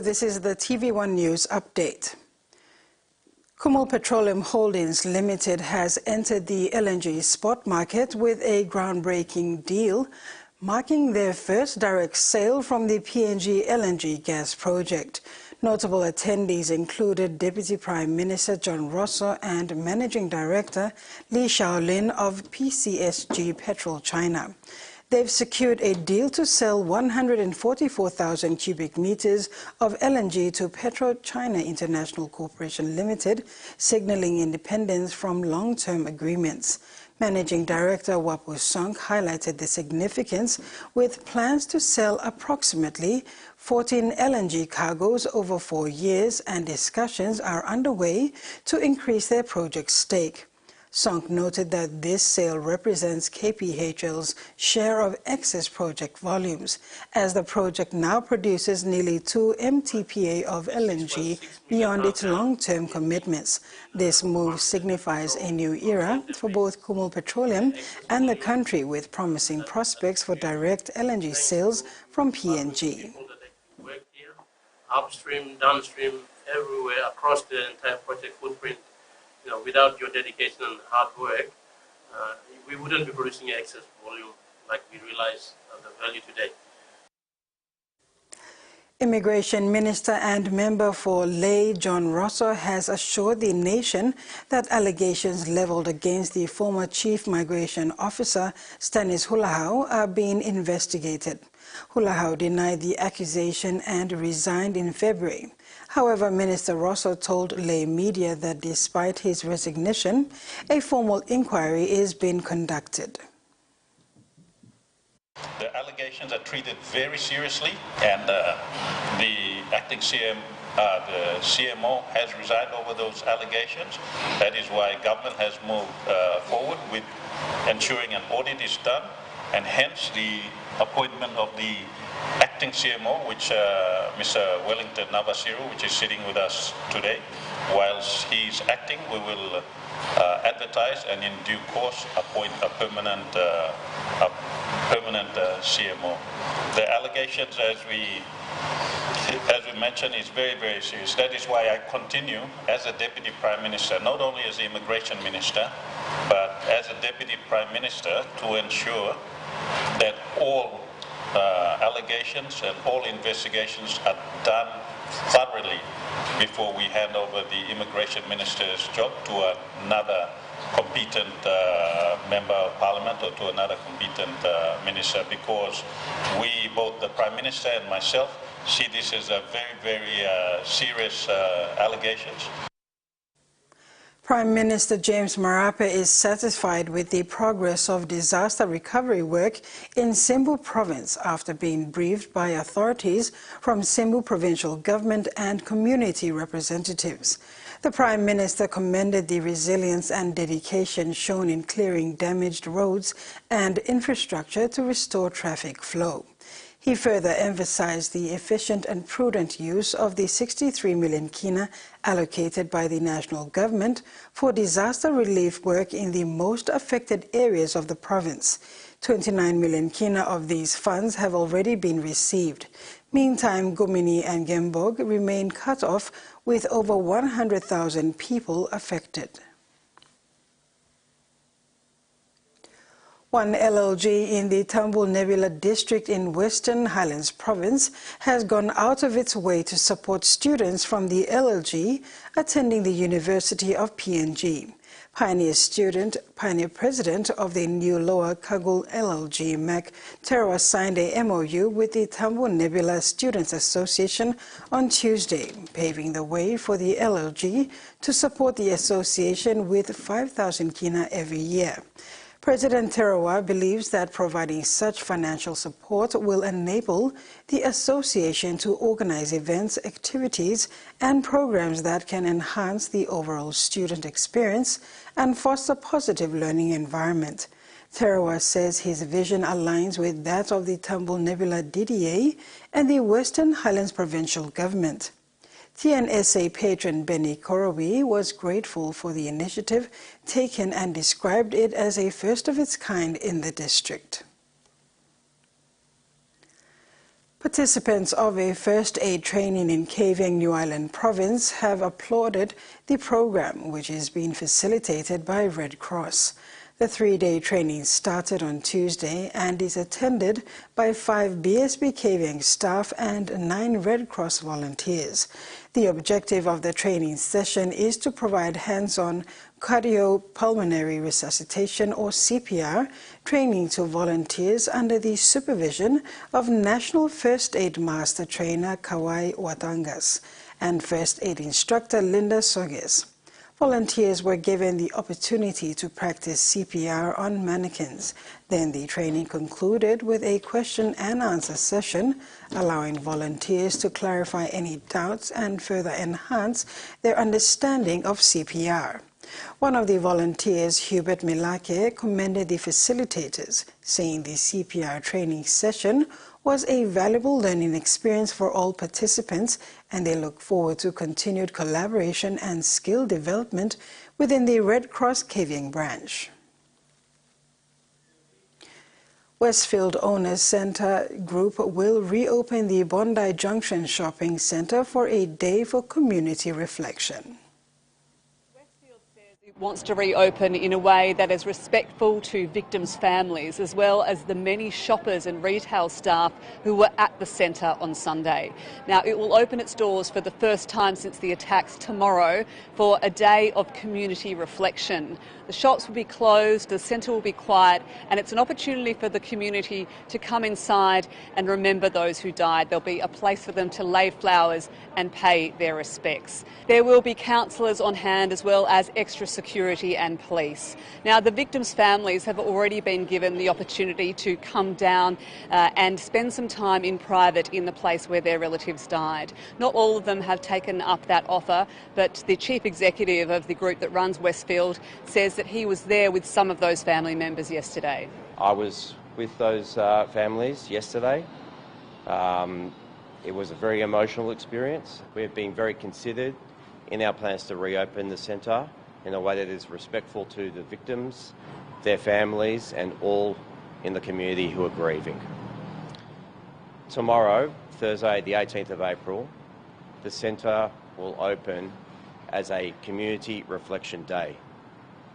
Hello, this is the TV1 News Update. Kumul Petroleum Holdings Limited has entered the LNG Spot Market with a groundbreaking deal, marking their first direct sale from the PNG LNG gas project. Notable attendees included Deputy Prime Minister John Rosso and Managing Director Li Xiaolin of PCSG Petrol China. They've secured a deal to sell 144,000 cubic meters of LNG to PetroChina International Corporation Limited, signaling independence from long-term agreements. Managing Director Wapu Song highlighted the significance with plans to sell approximately 14 LNG cargoes over 4 years, and discussions are underway to increase their project stake. Song noted that this sale represents KPHL's share of excess project volumes, as the project now produces nearly 2 MTPA of LNG beyond its long-term commitments. This move signifies a new era for both Kumul Petroleum and the country, with promising prospects for direct LNG sales from PNG. Upstream, downstream, everywhere across the entire project footprint. Without your dedication and hard work, we wouldn't be producing excess volume like we realize the value today. Immigration Minister and member for Lae John Rosso has assured the nation that allegations leveled against the former Chief Migration Officer Stanis Hulahau are being investigated. Hulahau denied the accusation and resigned in February. However, Minister Rosso told Lae Media that despite his resignation, a formal inquiry is being conducted. The allegations are treated very seriously, and the acting the CMO has resigned over those allegations. That is why government has moved forward with ensuring an audit is done, and hence the appointment of the acting CMO, which Mr. Wellington Navasiru, which is sitting with us today. Whilst he's acting, we will advertise and in due course appoint a permanent CMO. The allegations, as we mentioned, is very, very serious. That is why I continue as a Deputy Prime Minister, not only as the Immigration Minister, but as a Deputy Prime Minister, to ensure that all allegations and all investigations are done thoroughly before we hand over the Immigration Minister's job to another competent member of Parliament or to another competent minister, because we, both the Prime Minister and myself, see this as a very, very serious allegations. Prime Minister James Marape is satisfied with the progress of disaster recovery work in Simbu Province after being briefed by authorities from Simbu Provincial Government and community representatives. The Prime Minister commended the resilience and dedication shown in clearing damaged roads and infrastructure to restore traffic flow. He further emphasized the efficient and prudent use of the 63 million kina allocated by the national government for disaster relief work in the most affected areas of the province. 29 million kina of these funds have already been received. Meantime, Gumini and Gembog remain cut off, with over 100,000 people affected. One LLG in the Tambul Nebula district in Western Highlands province has gone out of its way to support students from the LLG attending the University of PNG. Pioneer President of the new Lower Kagul LLG, Mac Terawa, signed a MOU with the Tambul Nebula Students Association on Tuesday, paving the way for the LLG to support the association with 5,000 kina every year. President Terawa believes that providing such financial support will enable the association to organize events, activities, and programs that can enhance the overall student experience and foster a positive learning environment. Terawa says his vision aligns with that of the Tambul Nebula DDA and the Western Highlands Provincial Government. TNSA patron Benny Korowi was grateful for the initiative taken and described it as a first of its kind in the district. Participants of a first aid training in Kavieng, New Ireland province have applauded the program, which is being facilitated by Red Cross. The three-day training started on Tuesday and is attended by 5 BSB Kavieng staff and 9 Red Cross volunteers. The objective of the training session is to provide hands-on cardiopulmonary resuscitation or CPR training to volunteers under the supervision of National First Aid Master Trainer Kawai Watangas and First Aid Instructor Linda Soges. Volunteers were given the opportunity to practice CPR on mannequins. Then the training concluded with a question and answer session, allowing volunteers to clarify any doubts and further enhance their understanding of CPR. One of the volunteers, Hubert Milake, commended the facilitators, saying the CPR training session was a valuable learning experience for all participants, and they look forward to continued collaboration and skill development within the Red Cross Kavieng branch. Westfield Owners Centre Group will reopen the Bondi Junction shopping centre for a day for community reflection. Wants to reopen in a way that is respectful to victims' families as well as the many shoppers and retail staff who were at the centre on Sunday. Now, it will open its doors for the first time since the attacks tomorrow for a day of community reflection. The shops will be closed, the centre will be quiet, and it's an opportunity for the community to come inside and remember those who died. There'll be a place for them to lay flowers and pay their respects. There will be counsellors on hand as well as extra security and police. Now, the victims' families have already been given the opportunity to come down and spend some time in private in the place where their relatives died. Not all of them have taken up that offer, but the chief executive of the group that runs Westfield says that he was there with some of those family members yesterday. I was with those families yesterday. It was a very emotional experience. We've been very considered in our plans to reopen the centre in a way that is respectful to the victims, their families and all in the community who are grieving. Tomorrow, Thursday the 18th of April, the centre will open as a community reflection day.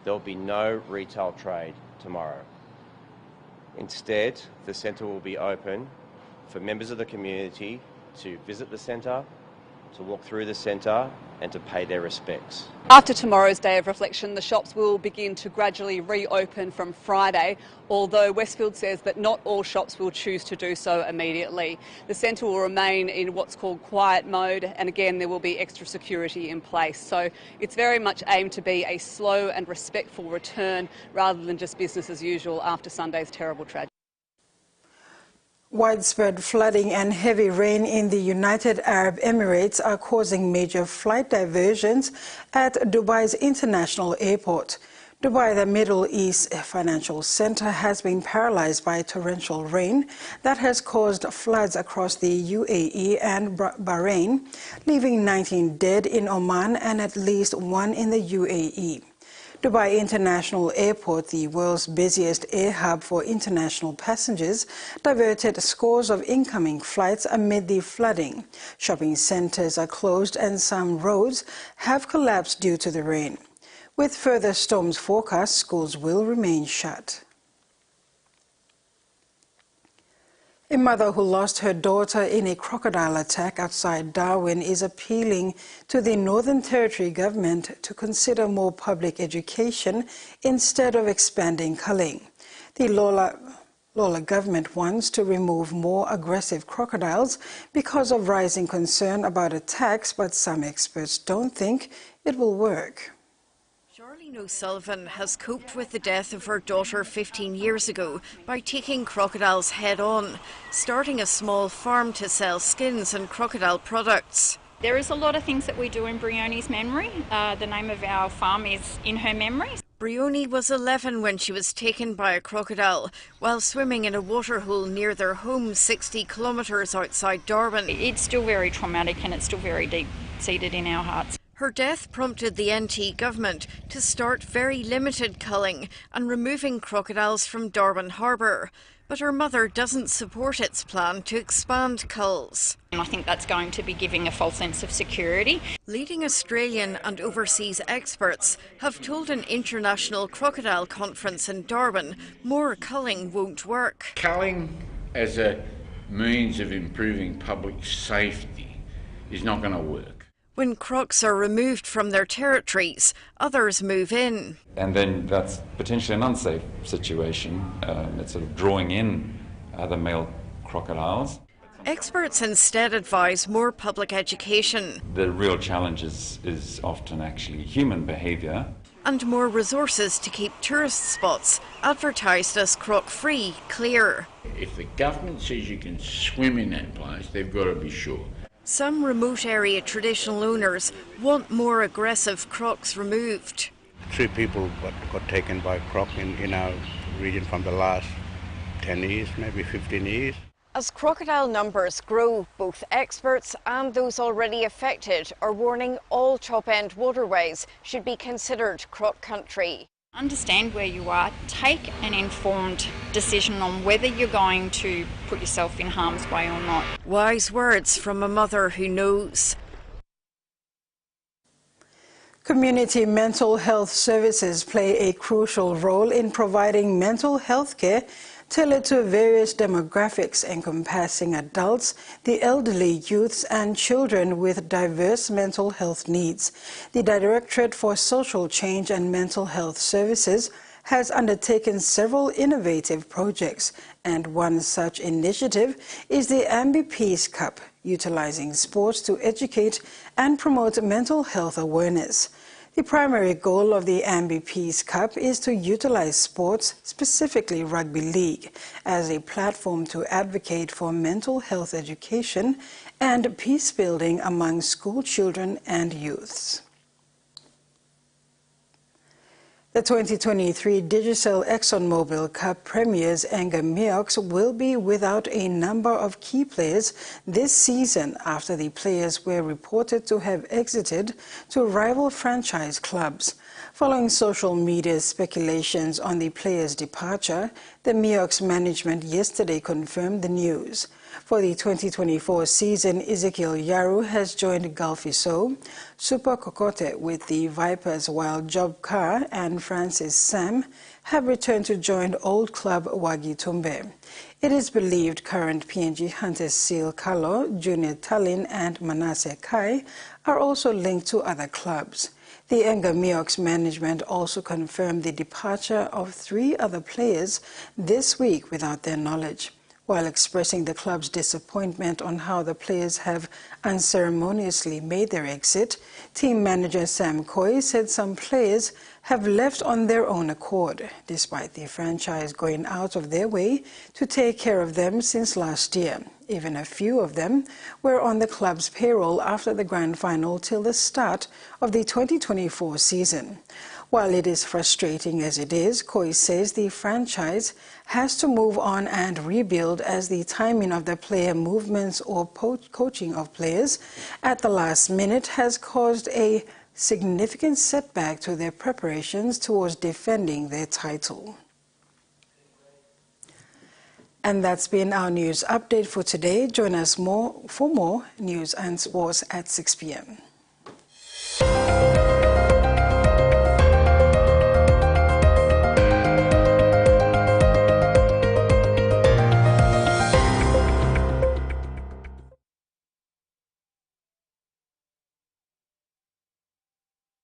There will be no retail trade tomorrow. Instead, the centre will be open for members of the community to visit the centre, to walk through the centre and to pay their respects. After tomorrow's day of reflection, the shops will begin to gradually reopen from Friday, although Westfield says that not all shops will choose to do so immediately. The centre will remain in what's called quiet mode, and again there will be extra security in place. So it's very much aimed to be a slow and respectful return rather than just business as usual after Sunday's terrible tragedy. Widespread flooding and heavy rain in the United Arab Emirates are causing major flight diversions at Dubai's international airport. Dubai, the Middle East financial center, has been paralyzed by torrential rain that has caused floods across the UAE and Bahrain, leaving 19 dead in Oman and at least 1 in the UAE. Dubai International Airport, the world's busiest air hub for international passengers, diverted scores of incoming flights amid the flooding. Shopping centers are closed and some roads have collapsed due to the rain. With further storms forecast, schools will remain shut. A mother who lost her daughter in a crocodile attack outside Darwin is appealing to the Northern Territory government to consider more public education instead of expanding culling. The Lola government wants to remove more aggressive crocodiles because of rising concern about attacks, but some experts don't think it will work. O'Sullivan has coped with the death of her daughter 15 years ago by taking crocodiles head-on, starting a small farm to sell skins and crocodile products. There is a lot of things that we do in Brioni's memory. The name of our farm is in her memory. Brioni was 11 when she was taken by a crocodile while swimming in a waterhole near their home 60 kilometres outside Darwin. It's still very traumatic and it's still very deep-seated in our hearts. Her death prompted the NT government to start very limited culling and removing crocodiles from Darwin Harbour. But her mother doesn't support its plan to expand culls. And I think that's going to be giving a false sense of security. Leading Australian and overseas experts have told an international crocodile conference in Darwin more culling won't work. Culling as a means of improving public safety is not going to work. When crocs are removed from their territories, others move in. And then that's potentially an unsafe situation. It's sort of drawing in the male crocodiles. Experts instead advise more public education. The real challenge is often actually human behaviour. And more resources to keep tourist spots, advertised as croc-free, clear. If the government says you can swim in that place, they've got to be sure. Some remote area traditional owners want more aggressive crocs removed. 3 people got taken by croc in our region from the last 10 years, maybe 15 years. As crocodile numbers grow, both experts and those already affected are warning all top-end waterways should be considered croc country. Understand where you are, take an informed decision on whether you're going to put yourself in harm's way or not. Wise words from a mother who knows. Community mental health services play a crucial role in providing mental health care tailored to various demographics encompassing adults, the elderly, youths and children with diverse mental health needs. The Directorate for Social Change and Mental Health Services has undertaken several innovative projects, and one such initiative is the Ambi Peace Cup, utilizing sports to educate and promote mental health awareness. The primary goal of the Ambi Peace Cup is to utilize sports, specifically rugby league, as a platform to advocate for mental health education and peace building among school children and youths. The 2023 Digicel ExxonMobil Cup Premier's Enga Miox will be without a number of key players this season after the players were reported to have exited to rival franchise clubs. Following social media speculations on the players' departure, the Miox management yesterday confirmed the news. For the 2024 season, Ezekiel Yaru has joined Galfiso, Super Kokote with the Vipers, while Job Carr and Francis Sam have returned to join old club Wagi Tumbe. It is believed current PNG hunters Seal Kalo, Junior Tallinn and Manasseh Kai are also linked to other clubs. The Enga Miox management also confirmed the departure of 3 other players this week without their knowledge. While expressing the club's disappointment on how the players have unceremoniously made their exit, team manager Sam Coy said some players have left on their own accord, despite the franchise going out of their way to take care of them since last year. Even a few of them were on the club's payroll after the grand final till the start of the 2024 season. While it is frustrating as it is, Coy says the franchise has to move on and rebuild, as the timing of the player movements or coaching of players at the last minute has caused a significant setback to their preparations towards defending their title. And that's been our news update for today. Join us for more news and sports at 6 p.m.